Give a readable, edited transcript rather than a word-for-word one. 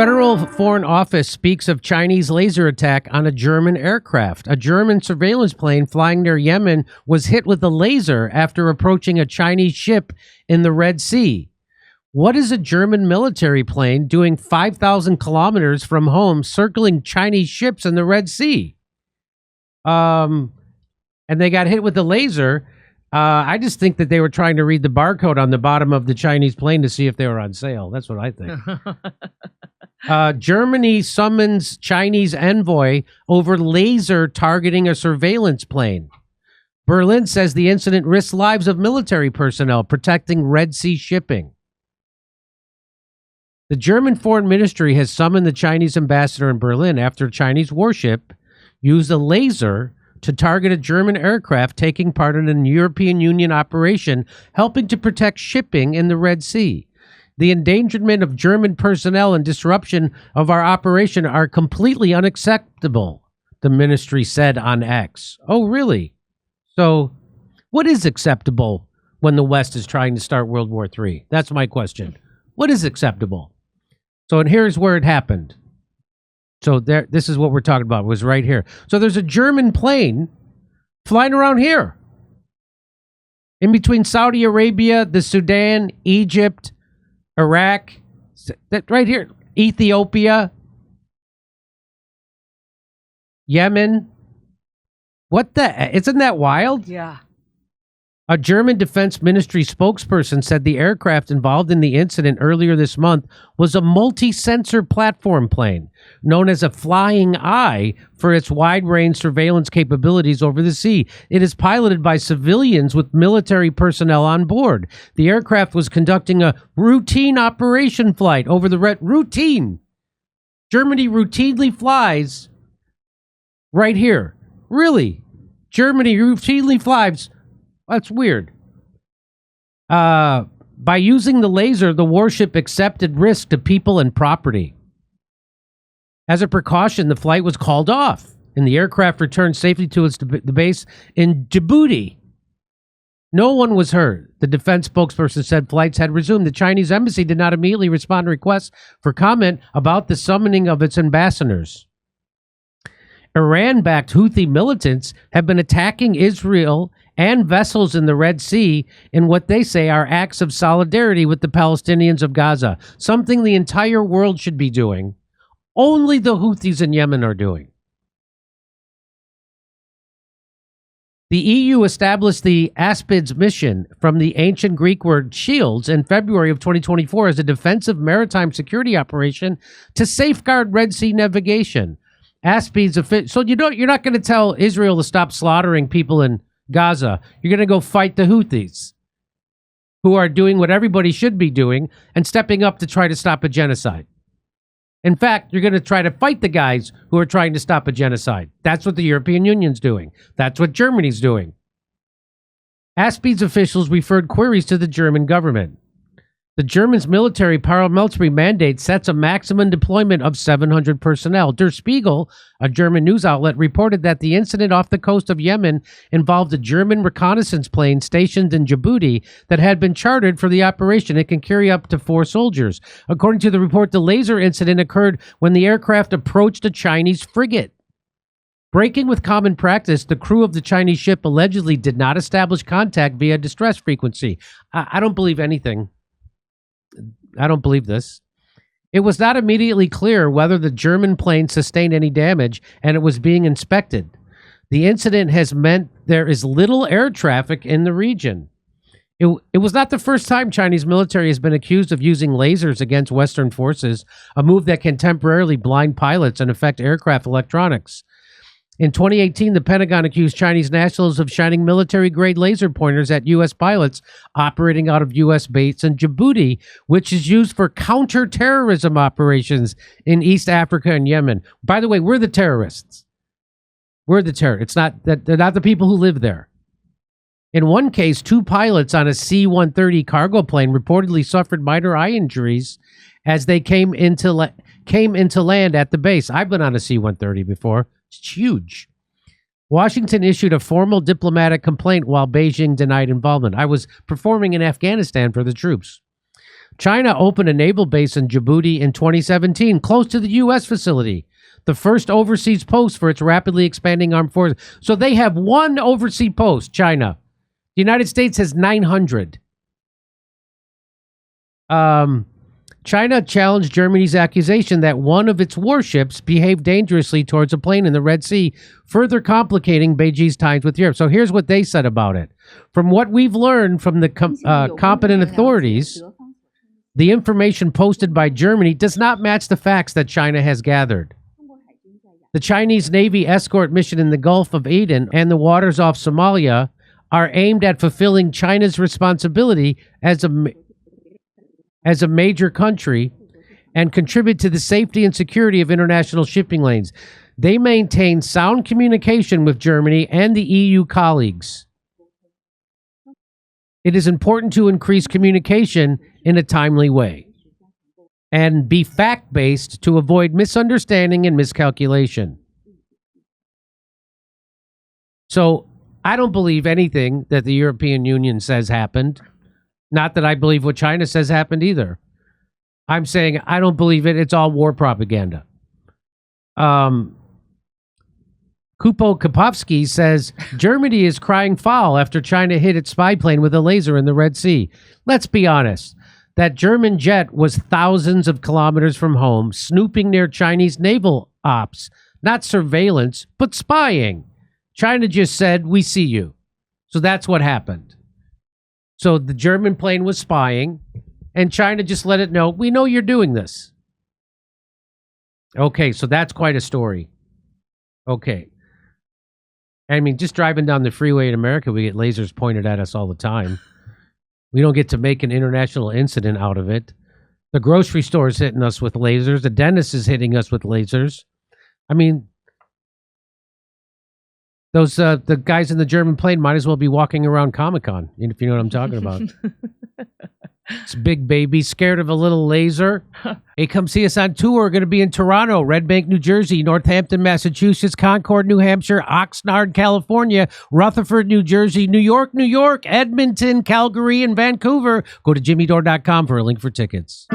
Federal Foreign Office speaks of Chinese laser attack on a German aircraft. A German surveillance plane flying near Yemen was hit with a laser after approaching a Chinese ship in the Red Sea. What is a German military plane doing 5,000 kilometers from home circling Chinese ships in the Red Sea? And they got hit with a laser. I just think that they were trying to read the barcode on the bottom of the Chinese plane to see if they were on sale. That's what I think. Germany summons Chinese envoy over laser targeting a surveillance plane. Berlin says the incident risks lives of military personnel protecting Red Sea shipping. The German Foreign Ministry has summoned the Chinese ambassador in Berlin after a Chinese warship used a laser to target a German aircraft taking part in a European Union operation helping to protect shipping in the Red Sea. The endangerment of German personnel and disruption of our operation are completely unacceptable, the ministry said on X. Oh, really? So what is acceptable when the West is trying to start World War III? That's my question. What is acceptable? So, and here's where it happened. So this is what we're talking about. It was right here. So there's a German plane flying around here in between Saudi Arabia, the Sudan, Egypt, Iraq, that right here, Ethiopia, Yemen. What the? Isn't that wild? Yeah. A German Defense Ministry spokesperson said the aircraft involved in the incident earlier this month was a multi-sensor platform plane known as a Flying Eye for its wide-range surveillance capabilities over the sea. It is piloted by civilians with military personnel on board. The aircraft was conducting a routine operation flight over the routine. Germany routinely flies right here. Really? Germany routinely flies. That's weird. By using the laser, the warship accepted risk to people and property. As a precaution, the flight was called off, and the aircraft returned safely to the base in Djibouti. No one was hurt. The defense spokesperson said flights had resumed. The Chinese embassy did not immediately respond to requests for comment about the summoning of its ambassadors. Iran-backed Houthi militants have been attacking Israel and vessels in the Red Sea in what they say are acts of solidarity with the Palestinians of Gaza, something the entire world should be doing. Only the Houthis in Yemen are doing. The EU established the Aspids mission from the ancient Greek word shields in February of 2024 as a defensive maritime security operation to safeguard Red Sea navigation. Aspids, so you're not going to tell Israel to stop slaughtering people in Gaza. You're going to go fight the Houthis, who are doing what everybody should be doing and stepping up to try to stop a genocide. In fact, you're going to try to fight the guys who are trying to stop a genocide. That's what the European Union's doing. That's what Germany's doing. Aspids officials referred queries to the German government. The Germans' military paramilitary mandate sets a maximum deployment of 700 personnel. Der Spiegel, a German news outlet, reported that the incident off the coast of Yemen involved a German reconnaissance plane stationed in Djibouti that had been chartered for the operation. It can carry up to 4 soldiers. According to the report, the laser incident occurred when the aircraft approached a Chinese frigate. Breaking with common practice, the crew of the Chinese ship allegedly did not establish contact via distress frequency. I don't believe anything. I don't believe this. It was not immediately clear whether the German plane sustained any damage, and it was being inspected. The incident has meant there is little air traffic in the region. It was not the first time Chinese military has been accused of using lasers against Western forces, a move that can temporarily blind pilots and affect aircraft electronics. In 2018, the Pentagon accused Chinese nationals of shining military-grade laser pointers at U.S. pilots operating out of U.S. base in Djibouti, which is used for counter-terrorism operations in East Africa and Yemen. By the way, we're the terrorists. We're the terrorists. It's not that they're not the people who live there. In one case, 2 pilots on a C-130 cargo plane reportedly suffered minor eye injuries as they came into land at the base. I've been on a C-130 before. It's huge. Washington issued a formal diplomatic complaint while Beijing denied involvement. I was performing in Afghanistan for the troops. China opened a naval base in Djibouti in 2017, close to the U.S. facility, the first overseas post for its rapidly expanding armed forces. So they have one overseas post, China. The United States has 900. China challenged Germany's accusation that one of its warships behaved dangerously towards a plane in the Red Sea, further complicating Beijing's ties with Europe. So here's what they said about it. From what we've learned from the competent authorities, the information posted by Germany does not match the facts that China has gathered. The Chinese Navy escort mission in the Gulf of Aden and the waters off Somalia are aimed at fulfilling China's responsibility as a major country and contribute to the safety and security of international shipping lanes. They maintain sound communication with Germany and the EU colleagues. It is important to increase communication in a timely way and be fact-based to avoid misunderstanding and miscalculation. So I don't believe anything that the European Union says happened. Not that I believe what China says happened either. I'm saying I don't believe it. It's all war propaganda. Kupo Kapovsky says Germany is crying foul after China hit its spy plane with a laser in the Red Sea. Let's be honest. That German jet was thousands of kilometers from home, snooping near Chinese naval ops. Not surveillance, but spying. China just said, we see you. So that's what happened. So the German plane was spying, and China just let it know, we know you're doing this. Okay, so that's quite a story. Okay. I mean, just driving down the freeway in America, we get lasers pointed at us all the time. We don't get to make an international incident out of it. The grocery store is hitting us with lasers. The dentist is hitting us with lasers. I mean, those the guys in the German plane might as well be walking around Comic-Con, if you know what I'm talking about. It's big baby, scared of a little laser. Hey, come see us on tour. We're going to be in Toronto, Red Bank, New Jersey, Northampton, Massachusetts, Concord, New Hampshire, Oxnard, California, Rutherford, New Jersey, New York, Edmonton, Calgary, and Vancouver. Go to jimmydore.com for a link for tickets.